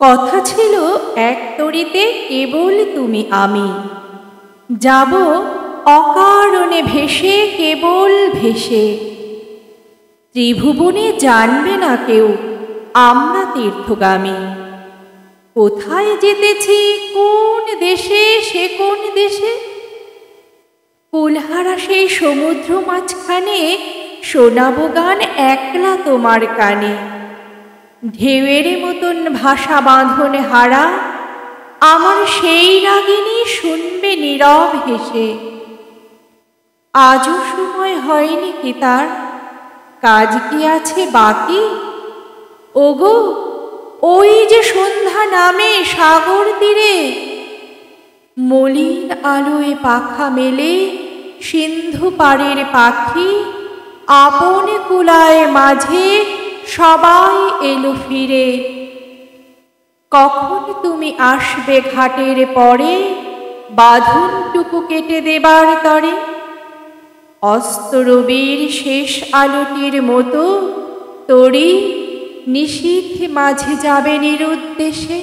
কথা ছিল এক তরিতে কেবল তুমি আমি, যাব অকারণে ভেসে কেবল ভেসে। ত্রিভুবনে জানবে না কেউ আমরা তীর্থগামী। কোথায় যেতেছি কোন দেশে সে কোন দেশে, কুলহারা সেই সমুদ্র মাঝখানে শোনাবো গান একলা তোমার কানে। ঢেউয়ের মতন ভাষা বাঁধন হারা আমার সেই রাগিনী শুনবে নীরব হেসে। আজও সময় হয়নি কি তার, কাজ কি আছে বাকি? ওগো ওই যে সন্ধ্যা নামে সাগর তীরে, মলিন আলোয় পাখা মেলে সিন্ধু পাড়ের পাখি আপন কুলায় মাঝে সবাই এলো ফিরে। কখন তুমি আসবে ঘাটের পরে বাঁধনটুকু কেটে দেবার তরে? অস্তরবীর শেষ আলোটির মতো তরি নিশীথে মাঝে যাবে নিরুদ্দেশে।